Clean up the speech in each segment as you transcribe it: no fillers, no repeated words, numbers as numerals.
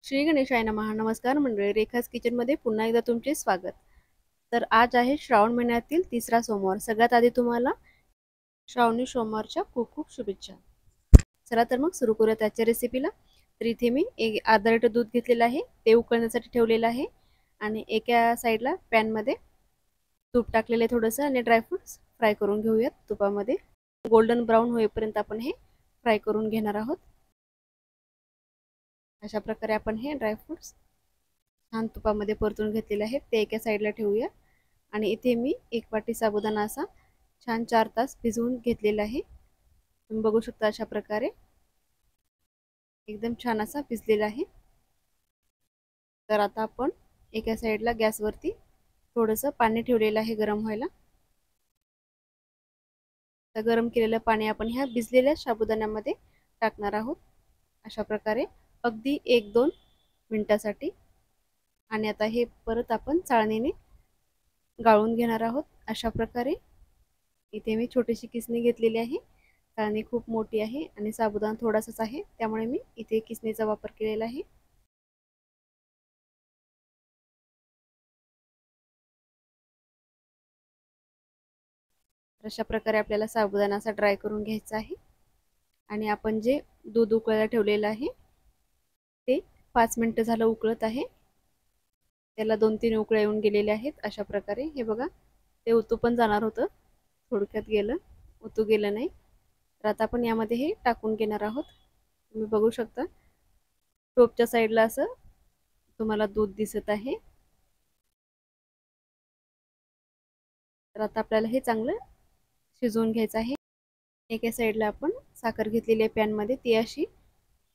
श्री गणेशाय नमः. नमस्कार मंडळी, रेखाज किचनमध्ये पुन्हा एकदा तुमचे स्वागत. तर आज आहे श्रावण महिन्यातील तिसरा सोमवार. सगळ्यात आधी तुम्हाला श्रावणी सोमवारच्या खूप खूप शुभेच्छा. चला तर मग सुरू करूया त्याच्या रेसिपीला. तर इथे मी अर्धा लिटर दूध घेतलेलं आहे, ते उकळण्यासाठी ठेवलेलं आहे. आणि एका साईडला पॅनमध्ये तूप टाकलेलं आहे थोडंसं, आणि ड्रायफ्रुट्स फ्राय करून घेऊयात तुपामध्ये. गोल्डन ब्राऊन होईपर्यंत आपण हे फ्राय करून घेणार आहोत. अशा प्रकारे आपण हे ड्रायफ्रुट्स छान तुपामध्ये परतून घेतलेले आहेत, ते एका साईडला ठेवूया. आणि इथे मी 1 वाटी साबुदाणा असा छान 4 तास भिजवून घेतलेला आहे. तुम्ही बघू शकता अशा प्रकारे एकदम छान असा भिजलेला आहे. तर आता आपण एका साईडला गॅसवरती थोडंसं पाणी ठेवलेलं आहे गरम व्हायला. तर गरम केलेलं पाणी आपण ह्या भिजलेल्या साबुदाण्यामध्ये टाकणार आहोत अशा प्रकारे अगदी 1-2 मिनिटासाठी. आणि आता हे परत आपण चाळणीने गाळून घेणार आहोत अशा प्रकारे. इथे मी छोटीशी किसणी घेतलेली आहे. चाळणी खूप मोठी आहे आणि साबुदाणा थोडासाच आहे, त्यामुळे मी इथे किसणीचा वापर केलेला आहे. अशा प्रकारे आपल्याला साबुदाणा असा ड्राय करून घ्यायचा आहे. आणि आपण जे दूध उकळायला ठेवलेलं आहे ते 5 मिनिटं झालं उकळत आहे. त्याला 2-3 उकळ्या येऊन गेलेले आहेत अशा प्रकारे. हे बघा, ते उतू पण जाणार होतं, थोडक्यात गेलं, उतू गेलं नाही. तर आता आपण यामध्ये हे टाकून घेणार आहोत. तुम्ही बघू शकता टोपच्या साईडला असं तुम्हाला दूध दिसत आहे. तर आता आपल्याला हे चांगलं शिजवून घ्यायचं आहे. एका साईडला आपण साखर घेतलेली आहे पॅनमध्ये, ती अशी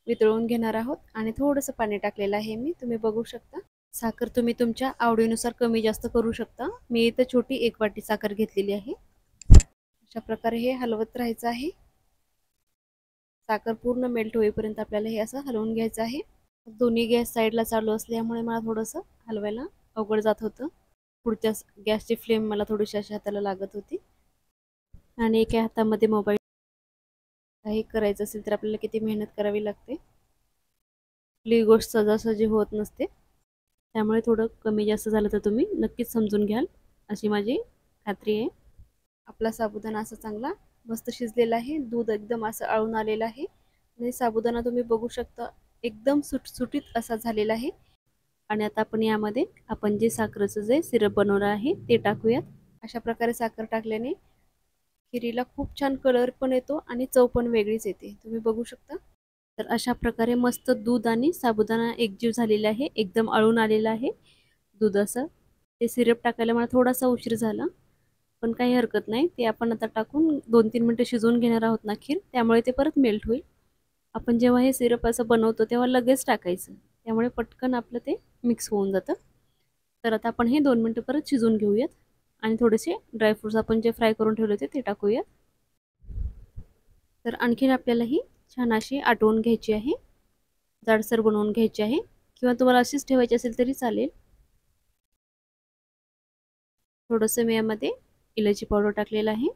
वितळून घेणार आहोत. आणि थोडंसं पाणी टाकलेलं आहे मी, तुम्ही बघू शकता. साखर तुम्ही तुमच्या आवडीनुसार कमी जास्त करू शकता. मी इथं छोटी 1 वाटी साखर घेतलेली आहे. अशा प्रकारे हे हलवत राहायचं आहे. साखर पूर्ण मेल्ट होईपर्यंत आपल्याला हे असं हलवून घ्यायचं आहे. दोन्ही गॅस साईडला चालू असल्यामुळे मला थोडंसं हलवायला अवघड जात होतं. पुढच्या गॅसची फ्लेम मला थोडीशी अशा हाताला लागत होती. आणि एका हातामध्ये मोबाईल, काही करायचं असेल तर आपल्याला किती मेहनत करावी लागते. आपली गोष्ट सहजासहजी होत नसते. त्यामुळे थोडं कमी जास्त झालं तर तुम्ही नक्कीच समजून घ्याल अशी माझी खात्री आहे. आपला साबुदाणा असा चांगला मस्त शिजलेला आहे. दूध एकदम असं आळून आलेलं आहे. आणि साबुदाणा तुम्ही बघू शकता एकदम सुटसुटीत असा झालेला आहे. आणि आता आपण यामध्ये आपण जे साखरेचं जे सिरप बनवलं आहे ते टाकूयात. अशा प्रकारे साखर टाकल्याने खिरीला खूप छान कलर पण येतो आणि चव पण वेगळीच येते, तुम्ही बघू शकता. तर अशा प्रकारे मस्त दूध आणि साबुदाणा एकजीव झालेला आहे, एकदम आळून आलेला आहे दूध असं. ते सिरप टाकायला मला थोडासा उशीर झाला, पण काही हरकत नाही. ते आपण आता टाकून 2-3 मिनिटं शिजवून घेणार आहोत ना खीर, त्यामुळे ते परत मेल्ट होईल. आपण जेव्हा हे सिरप असं बनवतो तेव्हा लगेच टाकायचं, त्यामुळे पटकन आपलं ते मिक्स होऊन जातं. तर आता आपण हे 2 मिनिटं परत शिजवून घेऊयात. आणि थोडेसे ड्रायफ्रुट्स आपण जे फ्राय करून ठेवले होते ते टाकूयात. तर आणखीन आपल्याला ही छान अशी आटवून घ्यायची आहे, जाडसर बनवून घ्यायची आहे, किंवा तुम्हाला अशीच ठेवायची असेल तरी चालेल. थोडंसं मी यामध्ये इलायची पावडर टाकलेलं आहे.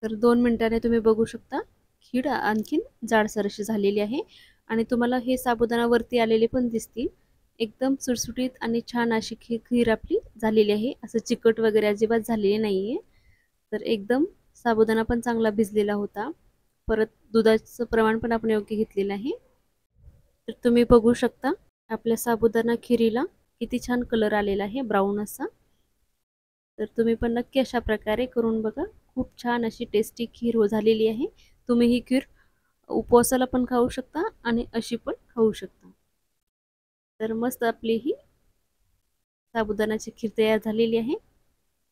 तर 2 मिनिटांनी तुम्ही बघू शकता खीर आणखीन जाडसर अशी झालेली आहे. आणि तुम्हाला हे साबुदाणा वरती आलेले पण दिसतील. एकदम सुटसुटीत आणि छान अशी खीर आपली झालेली आहे. असं चिकट वगैरे अजिबात झालेली नाही आहे. तर एकदम साबुदाणा पण चांगला भिजलेला होता. परत दुधाचं प्रमाण पण आपण योग्य घेतलेलं आहे. तर तुम्ही बघू शकता आपल्या साबुदाणा खिरीला किती छान कलर आलेला आहे, ब्राऊन असा. तर तुम्ही पण नक्की अशा प्रकारे करून बघा. खूप छान अशी टेस्टी खीर झालेली आहे. तुम्ही ही खीर उपवासाला पण खाऊ शकता आणि अशी पण खाऊ शकता. तर मस्त आपली ही साबुदाण्याची खीर तयार झालेली आहे.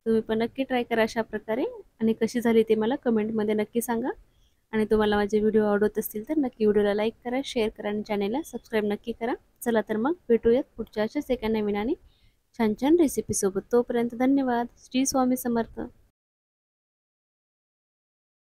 तुम्ही पण नक्की ट्राय करा अशा प्रकारे, आणि कशी झाली ते मला कमेंटमध्ये नक्की सांगा. आणि तुम्हाला माझे व्हिडिओ आवडत असतील तर नक्की व्हिडिओला लाईक करा, शेअर करा आणि चॅनेलला सबस्क्राईब नक्की करा. चला तर मग भेटूयात पुढच्या अशाच एका नवीन आणि छान छान रेसिपीसोबत. तोपर्यंत धन्यवाद. श्री स्वामी समर्थ.